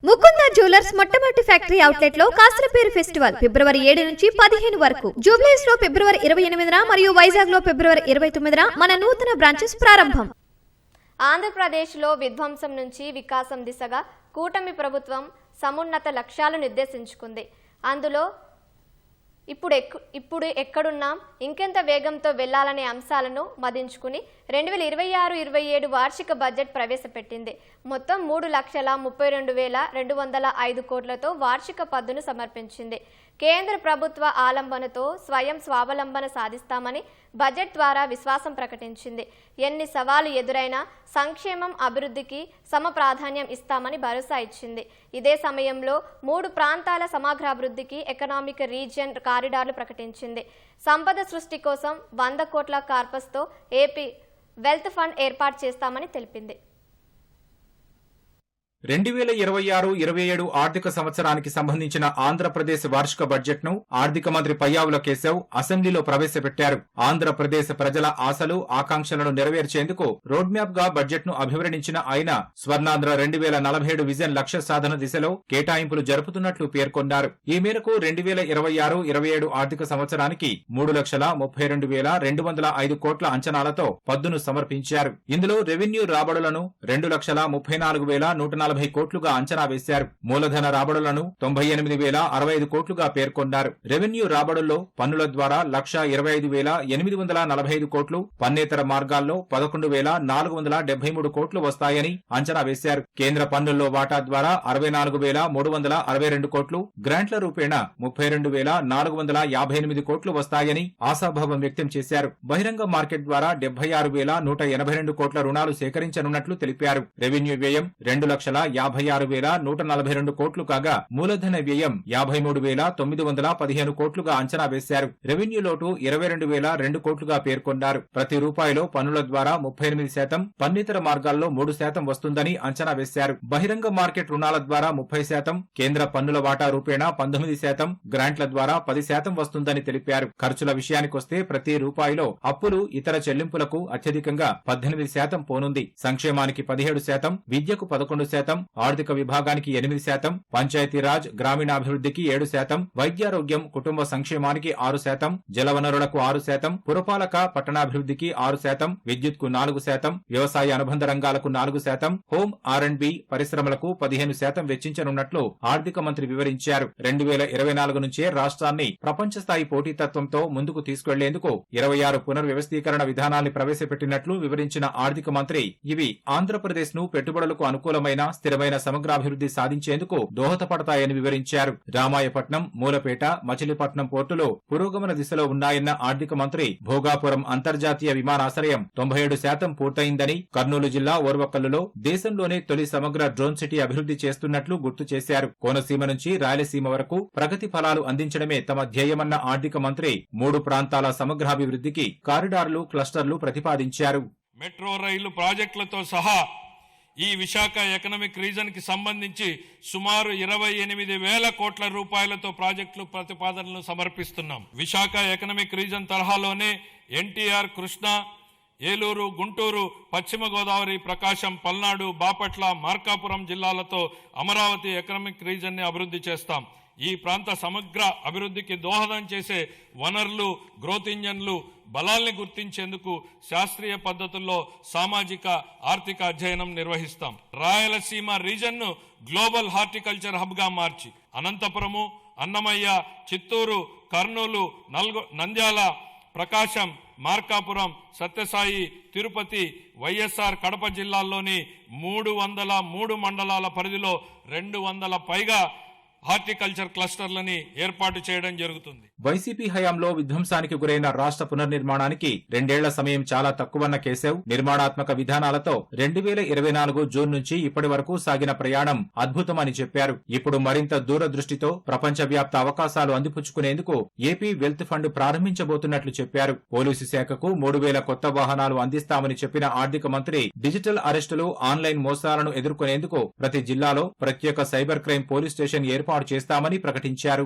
Mukunda jewellers మొట్టమొదటి factory outlet లో Kasaraperu festival ఫిబ్రవరి 7 నుంచి 15 వరకు, జూబ్లీస్ లో ఫిబ్రవరి 28న మరియు వైజాగ్ లో ఫిబ్రవరి 29న మన నూతన బ్రాంచెస్ ప్రారంభం. ఆంధ్రప్రదేశ్లో విధ్వంసం నుంచి వికాసం దిశగా కూటమి ప్రభుత్వం సమున్నత లక్ష్యాలు నిర్దేశించుకుంది. అందులో ఇప్పుడు ఎక్కడున్నాం, ఇంకెంత వేగంతో వెళ్లాలనే అంశాలను మదించుకుని 2026-27 వార్షిక బడ్జెట్ ప్రవేశపెట్టింది. మొత్తం 3,32,205 కోట్లతో వార్షిక పద్దును సమర్పించింది. కేంద్ర ప్రభుత్వ ఆలంబనతో స్వయం స్వావలంబన సాధిస్తామని బడ్జెట్ ద్వారా విశ్వాసం ప్రకటించింది. ఎన్ని సవాలు ఎదురైనా సంక్షేమం, అభివృద్ధికి సమ ప్రాధాన్యం ఇస్తామని భరోసా ఇచ్చింది. ఇదే సమయంలో 3 ప్రాంతాల సమగ్రాభివృద్ధికి ఎకనామిక్ రీజియన్ కారిడార్లు ప్రకటించింది. సంపద సృష్టి కోసం 100 కోట్ల కార్పస్తో ఏపీ వెల్త్ ఫండ్ ఏర్పాటు చేస్తామని తెలిపింది. 2026-27 ఆర్థిక సంవత్సరానికి సంబంధించిన ఆంధ్రప్రదేశ్ వార్షిక బడ్జెట్ ను ఆర్థిక మంత్రి పయ్యావుల కేశవ్ అసెంబ్లీలో ప్రవేశపెట్టారు. ఆంధ్రప్రదేశ్ ప్రజల ఆశలు, ఆకాంక్షలను నెరవేర్చేందుకు రోడ్ మ్యాప్ గా బడ్జెట్ ను అభివర్ణించిన ఆయన స్వర్ణాంధ్ర 2047 విజన్ లక్ష్య సాధన దిశలో కేటాయింపులు జరుపుతున్నట్లు పేర్కొన్నారు. ఈ మేరకు 2026-27 ఆర్థిక సంవత్సరానికి 3,32,205 కోట్ల అంచనాలతో పద్దును సమర్పించారు. ఇందులో రెవెన్యూ రాబడులను 2,34,140 కోట్లుగా అంచనా వేశారు. మూలధన రాబడులను 98,065 కోట్లుగా పేర్కొన్నారు. రెవెన్యూ రాబడుల్లో పన్నుల ద్వారా 1,25,845 కోట్లు, పన్నేతర మార్గాల్లో 11,473 కోట్లు వస్తాయని అంచనా వేశారు. కేంద్ర పన్నుల్లో వాటా ద్వారా 64,362 కోట్లు, గ్రాంట్ల రూపేణా 32,458 కోట్లు వస్తాయని ఆశాభావం వ్యక్తం చేశారు. బహిరంగ మార్కెట్ ద్వారా 76,182 కోట్ల రుణాలు సేకరించనున్నట్లు తెలిపారు. రెవెన్యూ వ్యయం 2,56,142 కోట్లు కాగా మూలధన వ్యయం 53,915 కోట్లుగా అంచనా వేశారు. రెవెన్యూ లోటు 22,002 కోట్లుగా పేర్కొన్నారు. ప్రతి రూపాయిలో పన్నుల ద్వారా 38%, పన్నితర మార్గాల్లో 3% వస్తుందని అంచనా వేశారు. బహిరంగ మార్కెట్ రుణాల ద్వారా 30%, కేంద్ర పన్నుల వాటా రూపేణా 19%, గ్రాంట్ల ద్వారా 10% వస్తుందని తెలిపారు. ఖర్చుల విషయానికొస్తే ప్రతి రూపాయిలో అప్పులు, ఇతర చెల్లింపులకు అత్యధికంగా 18% పోనుంది. సంక్షేమానికి 17%, విద్యకు 11%, ఆర్థిక విభాగానికి 8%, పంచాయతీరాజ్, గ్రామీణాభివృద్ధికి 7%, వైద్యారోగ్యం, కుటుంబ సంక్షేమానికి 6%, జలవనరులకు 6%, పురపాలక పట్టణాభివృద్ధికి 6%, విద్యుత్కు 4%, వ్యవసాయ అనుబంధ రంగాలకు 4%, హోం R&B పరిశ్రమలకు 15% వెచ్చించనున్నట్లు ఆర్థిక మంత్రి వివరించారు. 2024 నుంచే రాష్ట్రాన్ని ప్రపంచ స్థాయి పోటీతత్వంతో ముందుకు తీసుకెళ్లేందుకు 26 పునర్వ్యవస్థీకరణ విధానాల్ని ప్రవేశపెట్టినట్లు వివరించిన ఆర్థిక మంత్రి ఇవి ఆంధ్రప్రదేశ్ ను పెట్టుబడులకు అనుకూలమైన స్థిరమైన సమగ్రాభివృద్ధి సాధించేందుకు దోహదపడతాయని వివరించారు. రామాయపట్నం, మూలపేట, మచిలీపట్నం పోర్టులు పురోగమన దిశలో ఉన్నాయన్న ఆర్థిక మంత్రి భోగాపురం అంతర్జాతీయ విమానాశ్రయం 97% పూర్తయిందని, కర్నూలు జిల్లా ఓర్వకల్లులో దేశంలోనే తొలి సమగ్ర డ్రోన్ సిటీ అభివృద్ధి చేస్తున్నట్లు గుర్తు చేశారు. కోనసీమ నుంచి రాయలసీమ వరకు ప్రగతి ఫలాలు అందించడమే తమ ధ్యేయమన్న ఆర్థిక మంత్రి 3 ప్రాంతాల సమగ్రాభివృద్ధికి కారిడార్లు, క్లస్టర్లు ప్రతిపాదించారు. మెట్రో రైలు ప్రాజెక్టులతో సహా ఈ విశాఖ ఎకనామిక్ రీజన్ కి సంబంధించి సుమారు 28,000 కోట్ల రూపాయలతో ప్రాజెక్టులు ప్రతిపాదనలు సమర్పిస్తున్నాం. విశాఖ ఎకనామిక్ రీజన్ తరహాలోనే ఎన్టీఆర్, కృష్ణా, ఏలూరు, గుంటూరు, పశ్చిమ గోదావరి, ప్రకాశం, పల్నాడు, బాపట్ల, మార్కాపురం జిల్లాలతో అమరావతి ఎకనామిక్ రీజన్ ని అభివృద్ధి చేస్తాం. ఈ ప్రాంత సమగ్ర అభివృద్ధికి దోహదం చేసే వనరులు, గ్రోత్ ఇంజన్లు, బలాల్ని గుర్తించేందుకు శాస్త్రీయ పద్ధతుల్లో సామాజిక, ఆర్థిక అధ్యయనం నిర్వహిస్తాం. రాయలసీమ రీజన్ ను గ్లోబల్ హార్టికల్చర్ హబ్ గా మార్చి అనంతపురము, అన్నమయ్య, చిత్తూరు, కర్నూలు, నంద్యాల, ప్రకాశం, మార్కాపురం, సత్యసాయి, తిరుపతి, వైఎస్ఆర్ కడప జిల్లాల్లోని 303 మండలాల పరిధిలో 200 పైగా హార్టికల్చర్ క్లస్టర్లని ఏర్పాటు చేయడం జరుగుతుంది. వైసీపీ హయాంలో విధ్వంసానికి గురైన రాష్ట్ర పునర్నిర్మాణానికి 2 ఏళ్ల సమయం చాలా తక్కువన్న కేశవ్ నిర్మాణాత్మక విధానాలతో 2024 జూన్ నుంచి ఇప్పటి వరకు సాగిన ప్రయాణం అద్భుతమని చెప్పారు. ఇప్పుడు మరింత దూరదృష్టితో ప్రపంచవ్యాప్త అవకాశాలు అందిపుచ్చుకునేందుకు ఏపీ వెల్త్ ఫండ్ ప్రారంభించబోతున్నట్లు చెప్పారు. పోలీసు శాఖకు 3,000 కొత్త వాహనాలు అందిస్తామని చెప్పిన ఆర్థిక మంత్రి డిజిటల్ అరెస్టులు, ఆన్లైన్ మోసాలను ఎదుర్కొనేందుకు ప్రతి జిల్లాలో ప్రత్యేక సైబర్ క్రైమ్ పోలీస్ స్టేషన్ ఏర్పాటు చేస్తామని ప్రకటించారు.